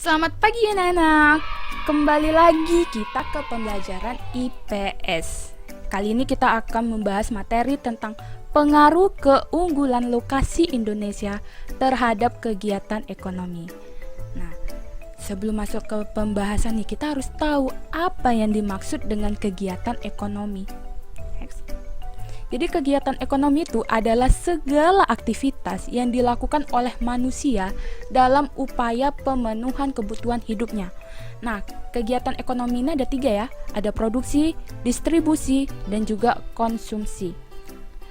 Selamat pagi anak-anak. Kembali lagi kita ke pembelajaran IPS. Kali ini kita akan membahas materi tentang pengaruh keunggulan lokasi Indonesia terhadap kegiatan ekonomi. Nah, sebelum masuk ke pembahasan nih, kita harus tahu apa yang dimaksud dengan kegiatan ekonomi. Jadi kegiatan ekonomi itu adalah segala aktivitas yang dilakukan oleh manusia dalam upaya pemenuhan kebutuhan hidupnya. Nah, kegiatan ekonomi ini ada 3 ya, ada produksi, distribusi, dan juga konsumsi.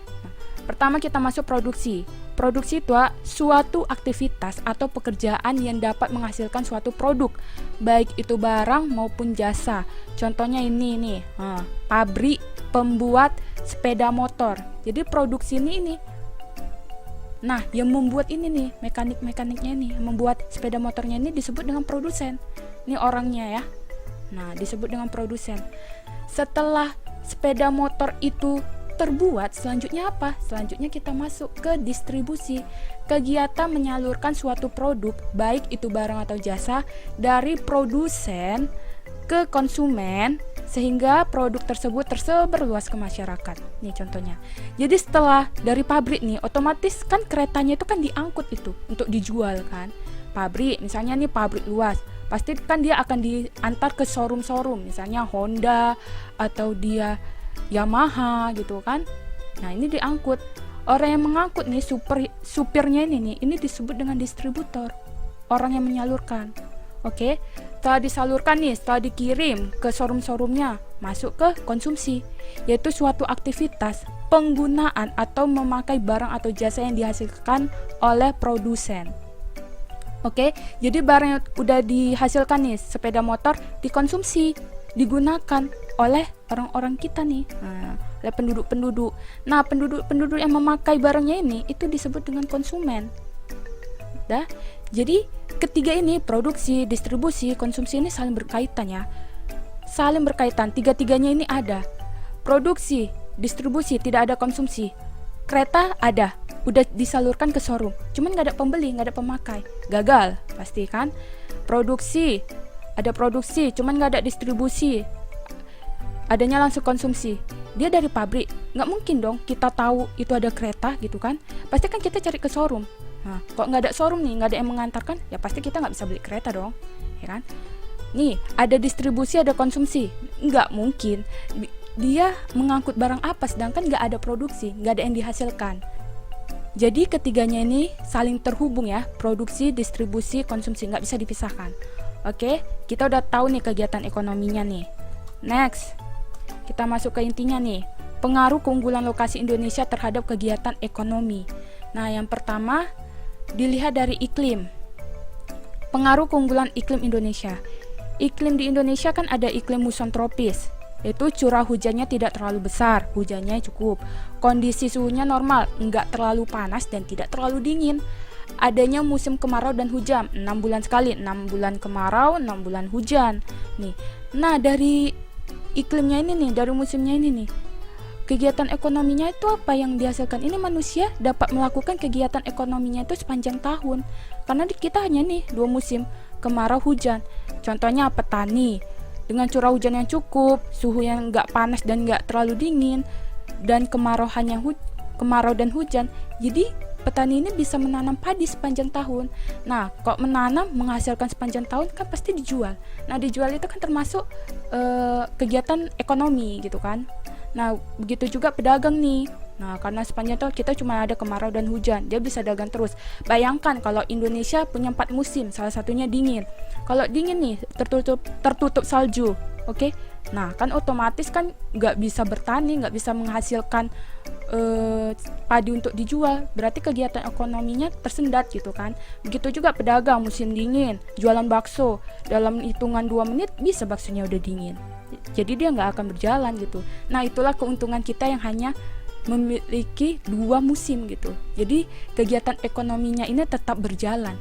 Nah, pertama kita masuk produksi. Produksi itu suatu aktivitas atau pekerjaan yang dapat menghasilkan suatu produk, baik itu barang maupun jasa. Contohnya ini nih, pabrik pembuat sepeda motor. Jadi produksi ini. Nah, yang membuat ini nih, mekaniknya ini, membuat sepeda motornya ini disebut dengan produsen. Ini orangnya ya. Nah, disebut dengan produsen. Setelah sepeda motor itu terbuat, selanjutnya apa? Selanjutnya kita masuk ke distribusi. Kegiatan menyalurkan suatu produk, baik itu barang atau jasa, dari produsen ke konsumen sehingga produk tersebut tersebar luas ke masyarakat. Nih contohnya. Jadi setelah dari pabrik nih, otomatis kan keretanya itu kan diangkut itu untuk dijual kan. Pabrik, misalnya nih pabrik luas, pasti kan dia akan diantar ke showroom-showroom, misalnya Honda atau dia Yamaha gitu kan. Nah, ini diangkut. Orang yang mengangkut nih, supirnya ini disebut dengan distributor. Orang yang menyalurkan. Oke, setelah disalurkan nih, setelah dikirim ke showroom-showroomnya, masuk ke konsumsi, yaitu suatu aktivitas penggunaan atau memakai barang atau jasa yang dihasilkan oleh produsen. Oke, jadi barang yang udah dihasilkan nih, sepeda motor dikonsumsi, digunakan oleh orang-orang kita nih, oleh penduduk-penduduk. Nah, penduduk-penduduk yang memakai barangnya ini itu disebut dengan konsumen. Jadi ketiga ini, produksi, distribusi, konsumsi ini saling berkaitan ya. Saling berkaitan, tiga-tiganya ini ada. Produksi, distribusi, tidak ada konsumsi. Kereta ada, udah disalurkan ke showroom, cuman nggak ada pembeli, nggak ada pemakai, gagal pasti kan. Produksi, ada produksi, cuman nggak ada distribusi, adanya langsung konsumsi. Dia dari pabrik, nggak mungkin dong kita tahu itu ada kereta gitu kan. Pasti kan kita cari ke showroom. Nah, kok nggak ada showroom nih, nggak ada yang mengantarkan, ya pasti kita nggak bisa beli kereta dong, ya kan? Nih, ada distribusi, ada konsumsi, nggak mungkin dia mengangkut barang apa sedangkan nggak ada produksi, nggak ada yang dihasilkan. Jadi ketiganya ini saling terhubung ya, produksi, distribusi, konsumsi, nggak bisa dipisahkan. Oke, kita udah tahu nih kegiatan ekonominya nih. Next, kita masuk ke intinya nih, pengaruh keunggulan lokasi Indonesia terhadap kegiatan ekonomi. Nah, yang pertama dilihat dari iklim. Pengaruh keunggulan iklim Indonesia. Iklim di Indonesia kan ada iklim muson tropis, yaitu curah hujannya tidak terlalu besar, hujannya cukup. Kondisi suhunya normal, enggak terlalu panas dan tidak terlalu dingin. Adanya musim kemarau dan hujan, 6 bulan sekali, 6 bulan kemarau, 6 bulan hujan. Nih. Nah, dari iklimnya ini nih, dari musimnya ini nih, kegiatan ekonominya itu apa yang dihasilkan? Ini manusia dapat melakukan kegiatan ekonominya itu sepanjang tahun. Karena kita hanya nih 2 musim, kemarau hujan. Contohnya petani, dengan curah hujan yang cukup, suhu yang nggak panas dan nggak terlalu dingin, dan kemarau kemarau dan hujan. Jadi petani ini bisa menanam padi sepanjang tahun. Nah, kok menanam menghasilkan sepanjang tahun kan pasti dijual. Nah, dijual itu kan termasuk kegiatan ekonomi gitu kan. Nah, begitu juga pedagang nih. Nah, karena sepanjang tahun kita cuma ada kemarau dan hujan, dia bisa dagang terus. Bayangkan kalau Indonesia punya 4 musim, salah satunya dingin. Kalau dingin nih, tertutup salju, oke? Nah, kan otomatis kan nggak bisa bertani, nggak bisa menghasilkan padi untuk dijual. Berarti kegiatan ekonominya tersendat gitu kan. Begitu juga pedagang musim dingin, jualan bakso, dalam hitungan 2 menit bisa baksonya udah dingin. Jadi dia nggak akan berjalan gitu. Nah, itulah keuntungan kita yang hanya memiliki 2 musim gitu. Jadi kegiatan ekonominya ini tetap berjalan.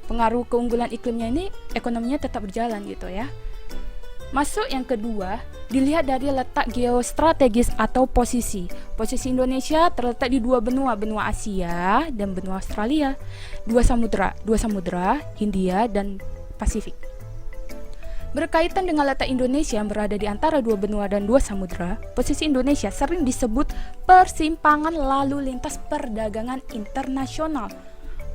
Pengaruh keunggulan iklimnya ini, ekonominya tetap berjalan gitu ya. Masuk yang kedua, dilihat dari letak geostrategis atau posisi. Posisi Indonesia terletak di dua benua, benua Asia dan benua Australia. Dua samudra, Hindia dan Pasifik. Berkaitan dengan letak Indonesia yang berada di antara dua benua dan dua samudra, posisi Indonesia sering disebut persimpangan lalu lintas perdagangan internasional.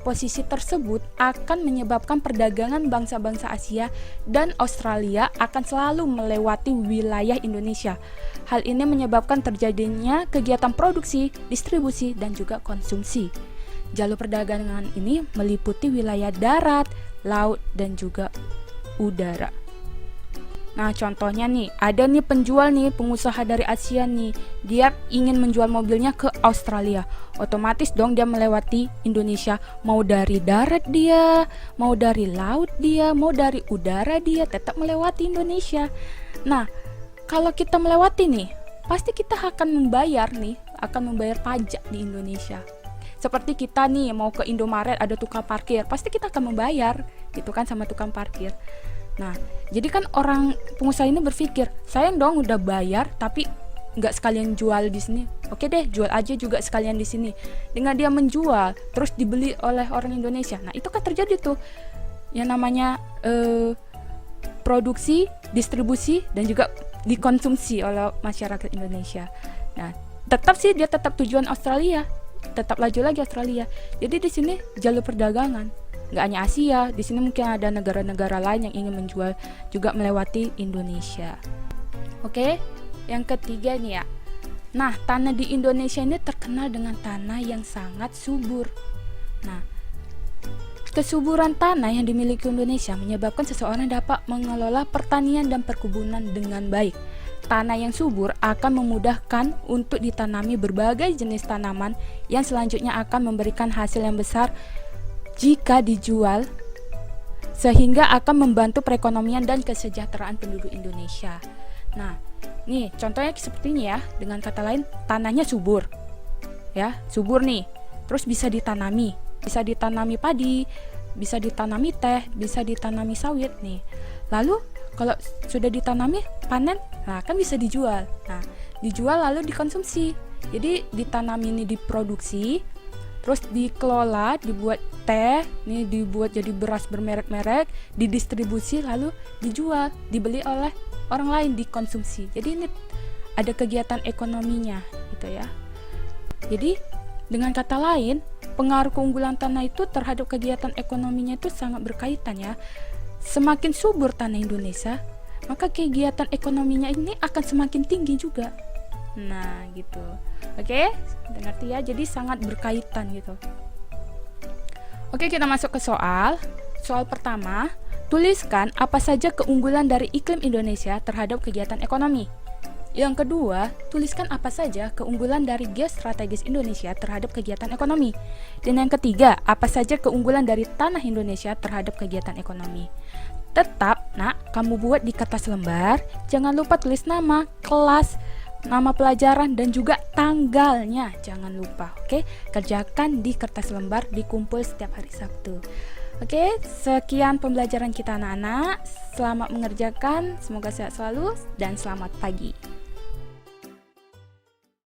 Posisi tersebut akan menyebabkan perdagangan bangsa-bangsa Asia dan Australia akan selalu melewati wilayah Indonesia. Hal ini menyebabkan terjadinya kegiatan produksi, distribusi, dan juga konsumsi. Jalur perdagangan ini meliputi wilayah darat, laut, dan juga udara. Nah, contohnya nih, ada nih pengusaha dari Asia nih, dia ingin menjual mobilnya ke Australia. Otomatis dong dia melewati Indonesia, mau dari darat dia, mau dari laut dia, mau dari udara dia, tetap melewati Indonesia. Nah, kalau kita melewati nih, pasti kita akan membayar pajak di Indonesia. Seperti kita nih mau ke Indomaret, ada tukang parkir, pasti kita akan membayar gitu kan sama tukang parkir. Nah, jadi kan orang pengusaha ini berpikir, sayang dong udah bayar tapi nggak sekalian jual di sini. Oke deh, jual aja juga sekalian di sini. Dengan dia menjual, terus dibeli oleh orang Indonesia. Nah, itu kan terjadi tuh yang namanya produksi, distribusi, dan juga dikonsumsi oleh masyarakat Indonesia. Nah, dia tetap tujuan Australia, tetap laju lagi Australia. Jadi di sini jalur perdagangan. Nggak hanya Asia, di sini mungkin ada negara-negara lain yang ingin menjual juga melewati Indonesia. Oke, yang ketiga nih ya. Nah, tanah di Indonesia ini terkenal dengan tanah yang sangat subur. Nah, kesuburan tanah yang dimiliki Indonesia menyebabkan seseorang dapat mengelola pertanian dan perkebunan dengan baik. Tanah yang subur akan memudahkan untuk ditanami berbagai jenis tanaman yang selanjutnya akan memberikan hasil yang besar jika dijual, sehingga akan membantu perekonomian dan kesejahteraan penduduk Indonesia. Nah, nih contohnya seperti ini ya, dengan kata lain tanahnya subur. Ya, subur nih. Terus bisa ditanami padi, bisa ditanami teh, bisa ditanami sawit nih. Lalu kalau sudah ditanami, panen, nah kan bisa dijual. Nah, dijual lalu dikonsumsi. Jadi ditanami ini diproduksi, terus dikelola, dibuat teh, nih dibuat jadi beras bermerek-merek, didistribusi lalu dijual, dibeli oleh orang lain, dikonsumsi. Jadi ini ada kegiatan ekonominya gitu ya. Jadi dengan kata lain, pengaruh keunggulan tanah itu terhadap kegiatan ekonominya itu sangat berkaitan ya. Semakin subur tanah Indonesia, maka kegiatan ekonominya ini akan semakin tinggi juga. Nah gitu. Oke, ngerti ya, jadi sangat berkaitan gitu. Oke, kita masuk ke soal pertama. Tuliskan apa saja keunggulan dari iklim Indonesia terhadap kegiatan ekonomi. Yang kedua, tuliskan apa saja keunggulan dari geostrategis Indonesia terhadap kegiatan ekonomi. Dan yang ketiga, apa saja keunggulan dari tanah Indonesia terhadap kegiatan ekonomi. Tetap, kamu buat di kertas lembar, jangan lupa tulis nama, kelas, nama pelajaran, dan juga tanggalnya. Jangan lupa, oke? Kerjakan di kertas lembar, dikumpul setiap hari Sabtu. Oke, sekian pembelajaran kita anak-anak. Selamat mengerjakan, semoga sehat selalu, dan selamat pagi.